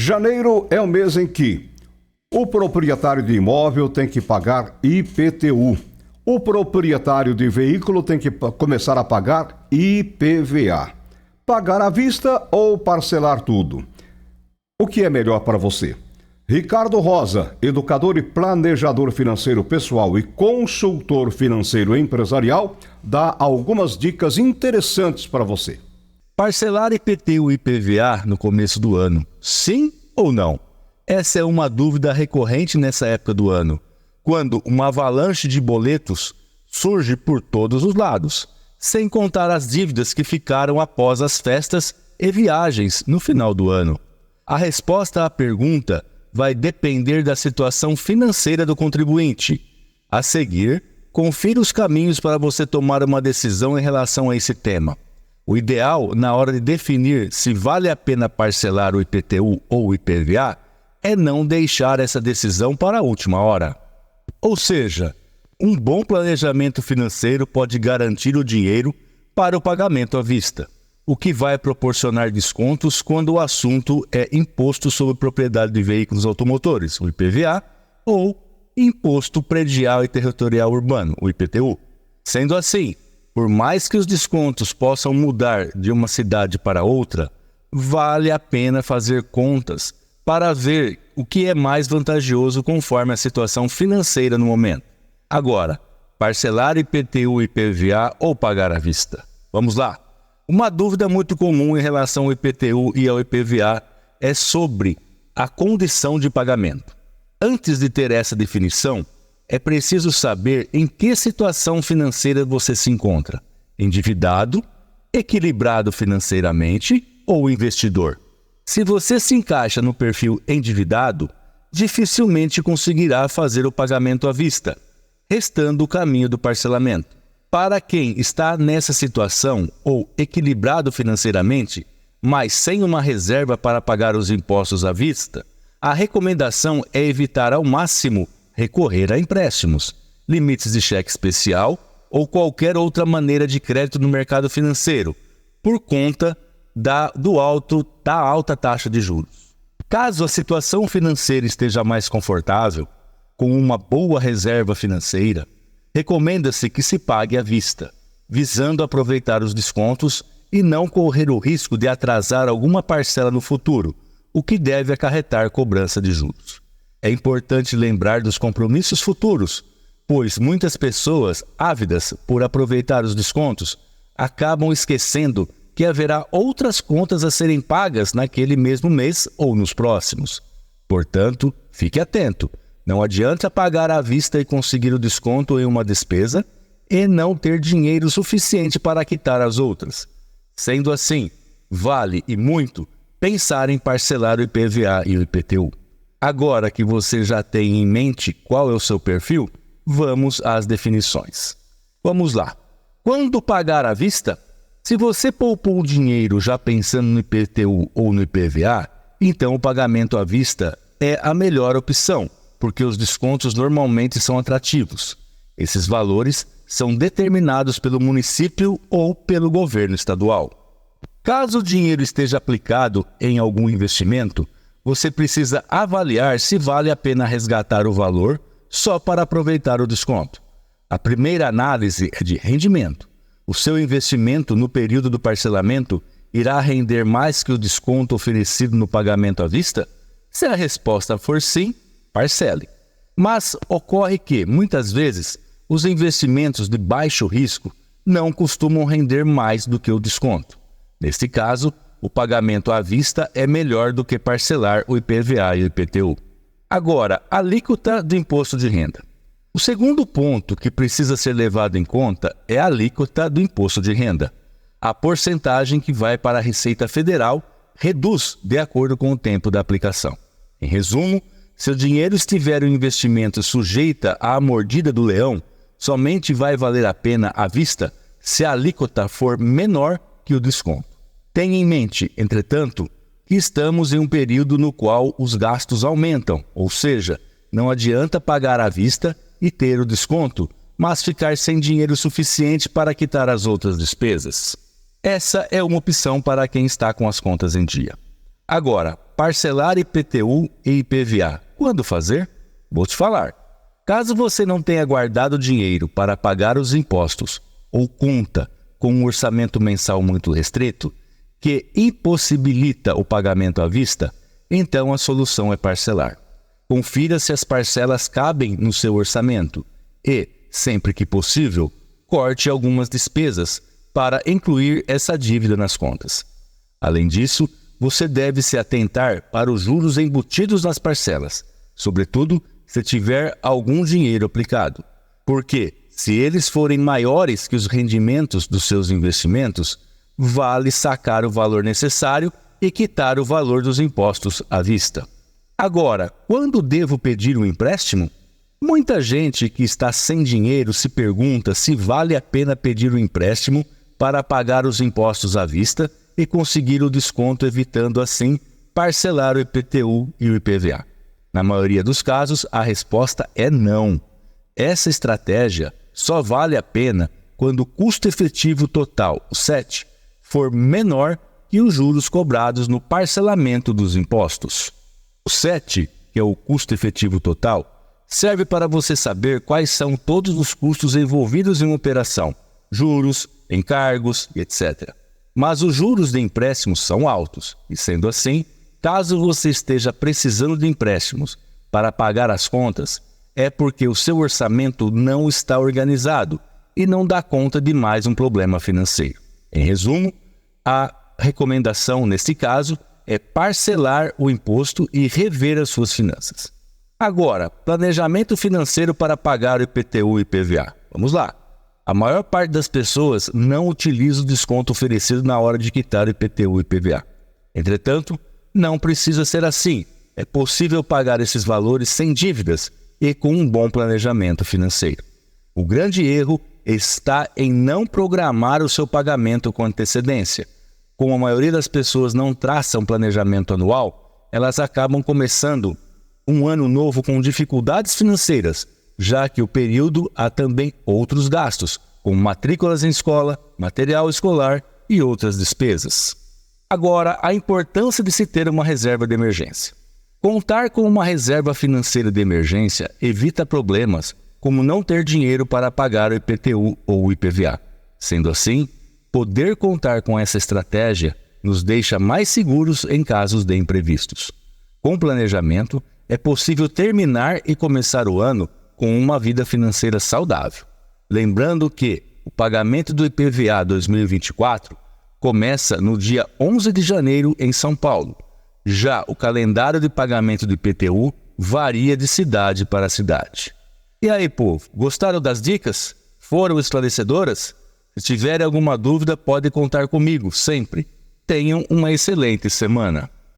Janeiro é o mês em que o proprietário de imóvel tem que pagar IPTU. O proprietário de veículo tem que começar a pagar IPVA. Pagar à vista ou parcelar tudo? O que é melhor para você? Ricardo Rosa, educador e planejador financeiro pessoal e consultor financeiro empresarial, dá algumas dicas interessantes para você. Parcelar IPTU e IPVA no começo do ano, sim ou não? Essa é uma dúvida recorrente nessa época do ano, quando uma avalanche de boletos surge por todos os lados, sem contar as dívidas que ficaram após as festas e viagens no final do ano. A resposta à pergunta vai depender da situação financeira do contribuinte. A seguir, confira os caminhos para você tomar uma decisão em relação a esse tema. O ideal, na hora de definir se vale a pena parcelar o IPTU ou o IPVA, é não deixar essa decisão para a última hora. Ou seja, um bom planejamento financeiro pode garantir o dinheiro para o pagamento à vista, o que vai proporcionar descontos quando o assunto é Imposto sobre Propriedade de Veículos Automotores, o IPVA, ou Imposto Predial e Territorial Urbano, o IPTU. Sendo assim, por mais que os descontos possam mudar de uma cidade para outra, vale a pena fazer contas para ver o que é mais vantajoso conforme a situação financeira no momento. Agora, parcelar IPTU e IPVA ou pagar à vista? Vamos lá! Uma dúvida muito comum em relação ao IPTU e ao IPVA é sobre a condição de pagamento. Antes de ter essa definição, é preciso saber em que situação financeira você se encontra: endividado, equilibrado financeiramente ou investidor. Se você se encaixa no perfil endividado, dificilmente conseguirá fazer o pagamento à vista, restando o caminho do parcelamento. Para quem está nessa situação ou equilibrado financeiramente, mas sem uma reserva para pagar os impostos à vista, a recomendação é evitar ao máximo recorrer a empréstimos, limites de cheque especial ou qualquer outra maneira de crédito no mercado financeiro, por conta da alta taxa de juros. Caso a situação financeira esteja mais confortável, com uma boa reserva financeira, recomenda-se que se pague à vista, visando aproveitar os descontos e não correr o risco de atrasar alguma parcela no futuro, o que deve acarretar cobrança de juros. É importante lembrar dos compromissos futuros, pois muitas pessoas, ávidas por aproveitar os descontos, acabam esquecendo que haverá outras contas a serem pagas naquele mesmo mês ou nos próximos. Portanto, fique atento. Não adianta pagar à vista e conseguir o desconto em uma despesa e não ter dinheiro suficiente para quitar as outras. Sendo assim, vale e muito pensar em parcelar o IPVA e o IPTU. Agora que você já tem em mente qual é o seu perfil, vamos às definições. Vamos lá. Quando pagar à vista? Se você poupou o dinheiro já pensando no IPTU ou no IPVA, então o pagamento à vista é a melhor opção, porque os descontos normalmente são atrativos. Esses valores são determinados pelo município ou pelo governo estadual. Caso o dinheiro esteja aplicado em algum investimento, você precisa avaliar se vale a pena resgatar o valor só para aproveitar o desconto. A primeira análise é de rendimento. O seu investimento no período do parcelamento irá render mais que o desconto oferecido no pagamento à vista? Se a resposta for sim, parcele. Mas ocorre que, muitas vezes, os investimentos de baixo risco não costumam render mais do que o desconto. Neste caso, o pagamento à vista é melhor do que parcelar o IPVA e o IPTU. Agora, alíquota do imposto de renda. O segundo ponto que precisa ser levado em conta é a alíquota do imposto de renda. A porcentagem que vai para a Receita Federal reduz de acordo com o tempo da aplicação. Em resumo, se o dinheiro estiver em investimento sujeita à mordida do leão, somente vai valer a pena à vista se a alíquota for menor que o desconto. Tenha em mente, entretanto, que estamos em um período no qual os gastos aumentam, ou seja, não adianta pagar à vista e ter o desconto, mas ficar sem dinheiro suficiente para quitar as outras despesas. Essa é uma opção para quem está com as contas em dia. Agora, parcelar IPTU e IPVA. Quando fazer? Vou te falar. Caso você não tenha guardado dinheiro para pagar os impostos ou conta com um orçamento mensal muito restrito, que impossibilita o pagamento à vista, então a solução é parcelar. Confira se as parcelas cabem no seu orçamento e, sempre que possível, corte algumas despesas para incluir essa dívida nas contas. Além disso, você deve se atentar para os juros embutidos nas parcelas, sobretudo se tiver algum dinheiro aplicado, porque, se eles forem maiores que os rendimentos dos seus investimentos, vale sacar o valor necessário e quitar o valor dos impostos à vista. Agora, quando devo pedir um empréstimo? Muita gente que está sem dinheiro se pergunta se vale a pena pedir um empréstimo para pagar os impostos à vista e conseguir o desconto, evitando assim parcelar o IPTU e o IPVA. Na maioria dos casos, a resposta é não. Essa estratégia só vale a pena quando o custo efetivo total, o CET, for menor que os juros cobrados no parcelamento dos impostos. O CET, que é o custo efetivo total, serve para você saber quais são todos os custos envolvidos em uma operação, juros, encargos, etc. Mas os juros de empréstimos são altos e, sendo assim, caso você esteja precisando de empréstimos para pagar as contas, é porque o seu orçamento não está organizado e não dá conta de mais um problema financeiro. Em resumo, a recomendação neste caso é parcelar o imposto e rever as suas finanças. Agora, planejamento financeiro para pagar o IPTU e IPVA. Vamos lá. A maior parte das pessoas não utiliza o desconto oferecido na hora de quitar o IPTU e IPVA. Entretanto, não precisa ser assim. É possível pagar esses valores sem dívidas e com um bom planejamento financeiro. O grande erro está em não programar o seu pagamento com antecedência. Como a maioria das pessoas não traça um planejamento anual, elas acabam começando um ano novo com dificuldades financeiras, já que o período há também outros gastos, como matrículas em escola, material escolar e outras despesas. Agora, a importância de se ter uma reserva de emergência. Contar com uma reserva financeira de emergência evita problemas como não ter dinheiro para pagar o IPTU ou o IPVA. Sendo assim, poder contar com essa estratégia nos deixa mais seguros em casos de imprevistos. Com planejamento, é possível terminar e começar o ano com uma vida financeira saudável. Lembrando que o pagamento do IPVA 2024 começa no dia 11 de janeiro em São Paulo. Já o calendário de pagamento do IPTU varia de cidade para cidade. E aí, povo, gostaram das dicas? Foram esclarecedoras? Se tiverem alguma dúvida, pode contar comigo, sempre. Tenham uma excelente semana.